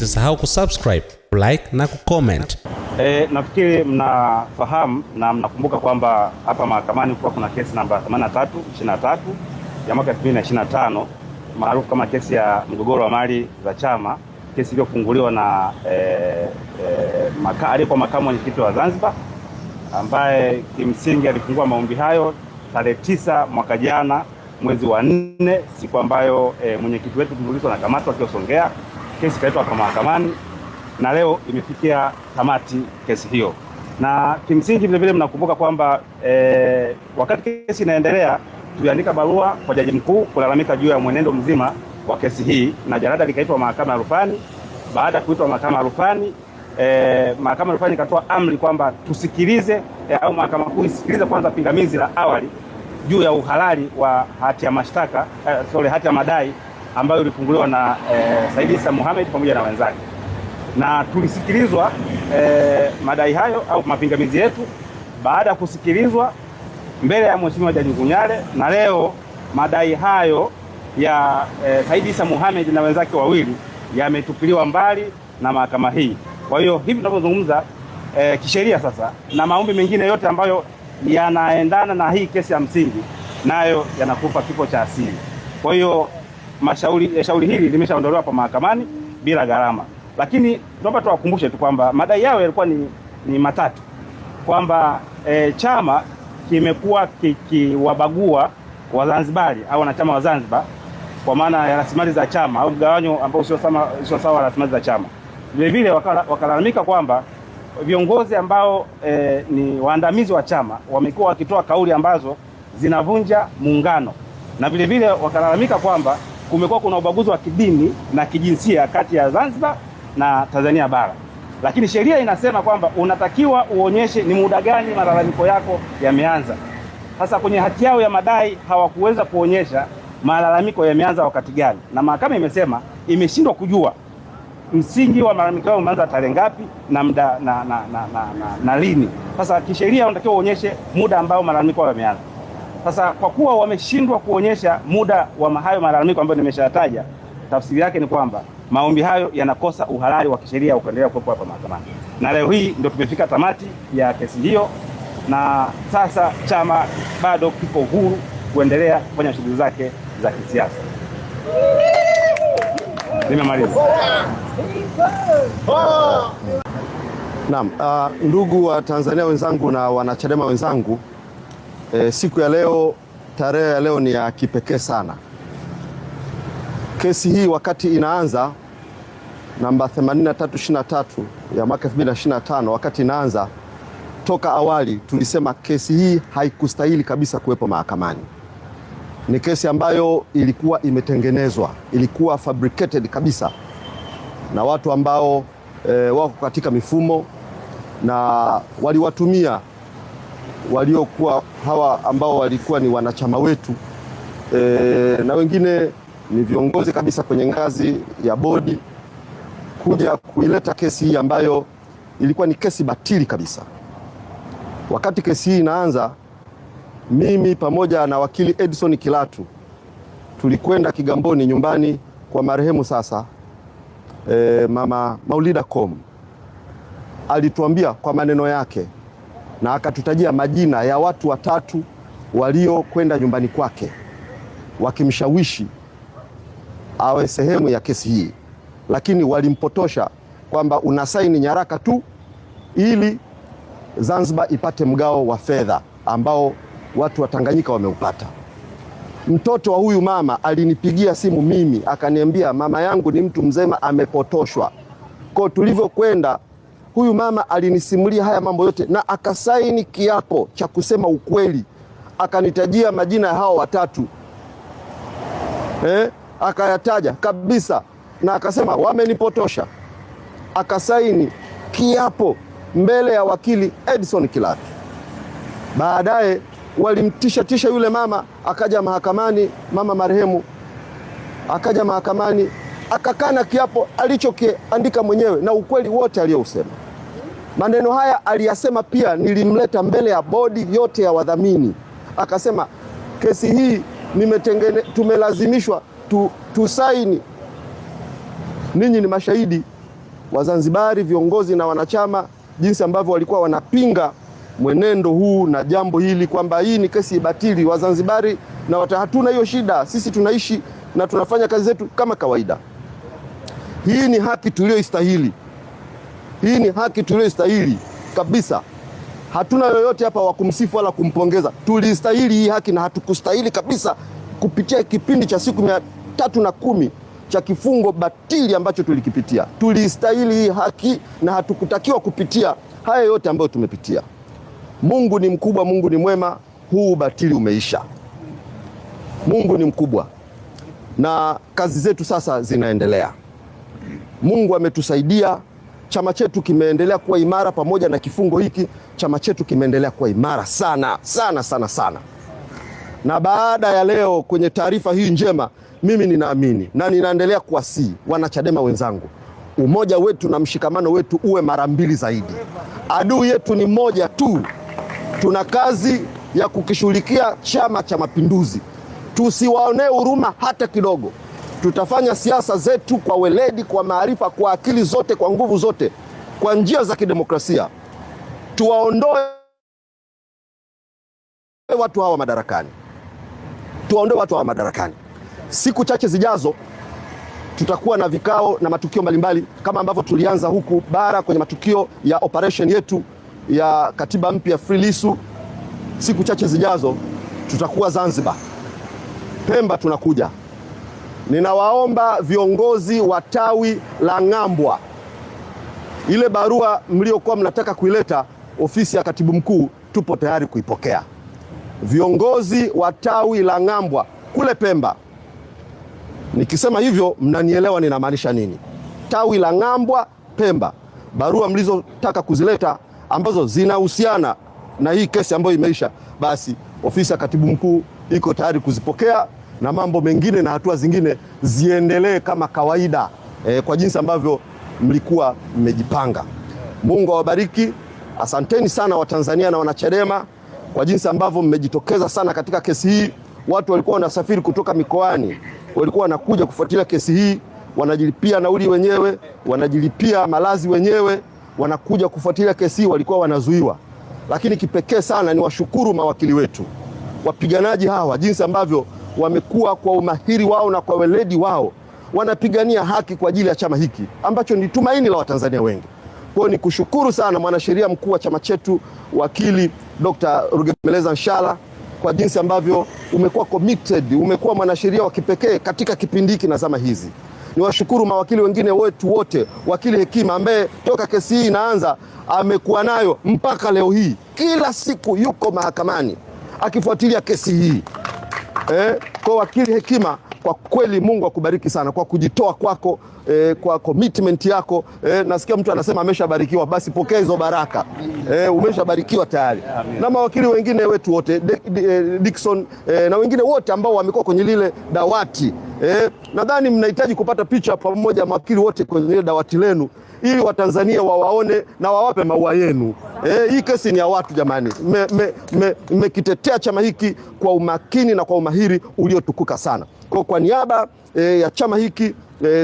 Usisahau kusubscribe, like na kucomment. Nafikiri mnafahamu na mnakumbuka kwamba hapa mahakamani kuna kesi namba 83/23 ya mwaka 2025 maarufu kama kesi ya mgogoro wa mali za chama, kesi iliyofunguliwa na aliyekuwa makamu mwenyekiti wa Zanzibar, ambaye kimsingi alifungua maombi hayo tarehe 9 mwaka jana mwezi wa 4, siku ambayo mwenyekiti wetu Tundu Lissu anakamatwa akiwa Songea. Kesi ikaitwa hapa mahakamani na leo imefikia tamati kesi hiyo. Na kimsingi vile vile mnakumbuka kwamba wakati kesi inaendelea tuliandika barua kwa Jaji Mkuu kulalamika juu ya mwenendo mzima wa kesi hii, na jalada likaitwa mahakama ya rufani. Baada ya kuitwa mahakama ya rufani, mahakama ya rufani ikatoa amri kwamba tusikilize au mahakama kuu isikilize kwanza pingamizi la awali juu ya uhalali wa hati ya mashtaka hati ya madai ambayo ilifunguliwa na Said Issa Mohamed pamoja na wenzake. Na tulisikilizwa madai hayo au mapingamizi yetu. Baada ya kusikilizwa mbele ya Mheshimiwa Jaji Ngunyale, na leo madai hayo ya Said Issa Mohamed na wenzake wawili yametupiliwa mbali na mahakama hii. Kwa hiyo hivi tunavyozungumza kisheria sasa, na maombi mengine yote ambayo yanaendana na hii kesi ya msingi nayo yanakufa kifo cha asili. Kwa hiyo shauri hili limeshaondolewa hapa mahakamani bila gharama. Lakini tunaomba tuwakumbushe tu kwamba madai yao yalikuwa ni matatu, kwamba chama kimekuwa kikiwabagua Wazanzibari au wanachama wa Zanzibar kwa maana ya rasilimali za chama au mgawanyo ambao sio sawa wa rasilimali za chama. Vile vile wakalalamika kwamba viongozi ambao ni waandamizi wa chama wamekuwa wakitoa kauli ambazo zinavunja muungano, na vile vile wakalalamika kwamba kumekuwa kuna ubaguzi wa kidini na kijinsia kati ya Zanzibar na Tanzania bara. Lakini sheria inasema kwamba unatakiwa uonyeshe ni muda gani malalamiko yako yameanza. Sasa kwenye hati yao ya madai hawakuweza kuonyesha malalamiko yameanza wakati gani, na mahakama imesema imeshindwa kujua msingi wa malalamiko yao umeanza tarehe ngapi na muda na lini. Sasa kisheria unatakiwa uonyeshe muda ambao malalamiko yameanza. Sasa kwa kuwa wameshindwa kuonyesha muda wa hayo malalamiko ambayo nimeshataja, tafsiri yake ni kwamba maombi hayo yanakosa uhalali wa kisheria ukaendelea kuwepo hapa mahakamani. Na leo hii ndio tumefika tamati ya kesi hiyo, na sasa chama bado kipo huru kuendelea kufanya shughuli zake za kisiasa. Nimemaliza. Naam, ndugu wa Tanzania wenzangu na wanachadema wenzangu, siku ya leo, tarehe ya leo ni ya kipekee sana. Kesi hii wakati inaanza namba 83/23 ya mwaka 2025, wakati inaanza, toka awali tulisema kesi hii haikustahili kabisa kuwepo mahakamani. Ni kesi ambayo ilikuwa imetengenezwa, ilikuwa fabricated kabisa na watu ambao wako katika mifumo, na waliwatumia waliokuwa hawa ambao walikuwa ni wanachama wetu na wengine ni viongozi kabisa kwenye ngazi ya bodi kuja kuileta kesi hii ambayo ilikuwa ni kesi batili kabisa. Wakati kesi hii inaanza, mimi pamoja na wakili Edison Kilatu tulikwenda Kigamboni, nyumbani kwa marehemu sasa Mama Maulida Kom. Alituambia kwa maneno yake na akatutajia majina ya watu watatu waliokwenda nyumbani kwake wakimshawishi awe sehemu ya kesi hii, lakini walimpotosha kwamba unasaini nyaraka tu ili Zanzibar ipate mgao wa fedha ambao watu wa Tanganyika wameupata. Mtoto wa huyu mama alinipigia simu mimi akaniambia mama yangu ni mtu mzema amepotoshwa. Kwa tulivyokwenda, huyu mama alinisimulia haya mambo yote na akasaini kiapo cha kusema ukweli. Akanitajia majina ya hao watatu, akayataja kabisa na akasema wamenipotosha. Akasaini kiapo mbele ya wakili Edison Kilatu. Baadaye walimtisha yule mama, akaja mahakamani, mama marehemu akaja mahakamani akakana kiapo alichokiandika mwenyewe na ukweli wote aliyousema. Maneno haya aliyasema pia nilimleta mbele ya bodi yote ya wadhamini. Akasema kesi hii tumelazimishwa tusaini, ninyi ni mashahidi, Wazanzibari, viongozi na wanachama, jinsi ambavyo walikuwa wanapinga mwenendo huu na jambo hili kwamba hii ni kesi batili. Wazanzibari na hatuna hiyo shida, sisi tunaishi na tunafanya kazi zetu kama kawaida. Hii ni haki tuliyoistahili, hii ni haki tuliyoistahili kabisa. Hatuna yoyote hapa wa kumsifu wala kumpongeza. Tulistahili hii haki na hatukustahili kabisa kupitia kipindi cha siku 310 cha kifungo batili ambacho tulikipitia. Tulistahili hii haki na hatukutakiwa kupitia haya yote ambayo tumepitia. Mungu ni mkubwa, Mungu ni mwema, huu batili umeisha. Mungu ni mkubwa na kazi zetu sasa zinaendelea. Mungu ametusaidia, chama chetu kimeendelea kuwa imara pamoja na kifungo hiki. Chama chetu kimeendelea kuwa imara sana sana sana sana. Na baada ya leo kwenye taarifa hii njema, mimi ninaamini na ninaendelea kuwasihi wanachadema wenzangu, umoja wetu na mshikamano wetu uwe mara 2 zaidi. Adui yetu ni moja tu. Tuna kazi ya kukishughulikia Chama cha Mapinduzi. Tusiwaonee huruma hata kidogo. Tutafanya siasa zetu kwa weledi, kwa maarifa, kwa akili zote, kwa nguvu zote, kwa njia za kidemokrasia. Tuwaondoe watu hawa madarakani. Tuwaondoe watu hawa madarakani. Siku chache zijazo tutakuwa na vikao na matukio mbalimbali kama ambavyo tulianza huku bara kwenye matukio ya operation yetu ya katiba mpya Free Lissu. Siku chache zijazo tutakuwa Zanzibar, Pemba tunakuja. Ninawaomba viongozi wa tawi la Ng'ambwa, ile barua mliokuwa mnataka kuileta ofisi ya katibu mkuu, tupo tayari kuipokea. Viongozi wa tawi la Ng'ambwa kule Pemba, nikisema hivyo mnanielewa ninamaanisha nini. Tawi la Ng'ambwa Pemba, barua mlizotaka kuzileta ambazo zinahusiana na hii kesi ambayo imeisha, basi ofisi ya katibu mkuu iko tayari kuzipokea, na mambo mengine na hatua zingine ziendelee kama kawaida, kwa jinsi ambavyo mlikuwa mmejipanga. Mungu awabariki. Asanteni sana Watanzania na wanachadema kwa jinsi ambavyo mmejitokeza sana katika kesi hii. Watu walikuwa wanasafiri kutoka mikoani, walikuwa wanakuja kufuatilia kesi hii, wanajilipia nauli wenyewe, wanajilipia malazi wenyewe, wanakuja kufuatilia kesi hii, walikuwa wanazuiwa. Lakini kipekee sana ni washukuru mawakili wetu, wapiganaji hawa, jinsi ambavyo wamekuwa kwa umahiri wao na kwa weledi wao wanapigania haki kwa ajili ya chama hiki ambacho ni tumaini la Watanzania wengi. Kwa hiyo ni kushukuru sana mwanasheria mkuu wa chama chetu, wakili Dr. Rugemeleza Nshala, kwa jinsi ambavyo umekuwa committed, umekuwa mwanasheria wa kipekee katika kipindi hiki na zama hizi. Niwashukuru mawakili wengine wetu wote, wakili Hekima ambaye toka kesi hii inaanza amekuwa nayo mpaka leo hii, kila siku yuko mahakamani akifuatilia kesi hii. Kwa wakili Hekima, kwa kweli Mungu akubariki sana kwa kujitoa kwako, kwa commitment yako. Nasikia mtu anasema ameshabarikiwa, basi pokea hizo baraka. Umeshabarikiwa tayari. Na mawakili wengine wetu wote, Dickson, na wengine wote ambao wamekuwa kwenye lile dawati. Nadhani mnahitaji kupata picha pamoja mawakili wote kwenye lile dawati lenu, ili Watanzania wawaone na wawape maua yenu. Hii kesi ni ya watu jamani. Mmekitetea chama hiki kwa umakini na kwa umahiri uliotukuka sana. Kwa niaba ya chama hiki,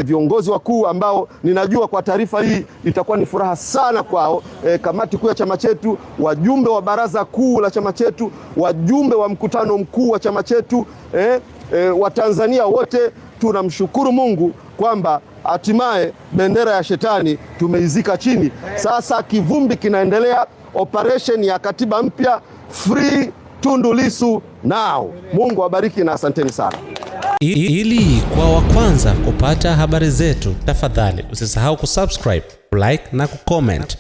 viongozi wakuu ambao ninajua kwa taarifa hii itakuwa ni furaha sana kwao, kamati kuu ya chama chetu, wajumbe wa baraza kuu la chama chetu, wajumbe wa mkutano mkuu wa chama chetu, Watanzania wote, tunamshukuru Mungu kwamba hatimaye bendera ya shetani tumeizika chini. Sasa kivumbi kinaendelea, operation ya katiba mpya, Free Tundu Lissu now. Mungu awabariki na asanteni sana. Ili kwa wa kwanza kupata habari zetu, tafadhali usisahau kusubscribe, like na kucomment.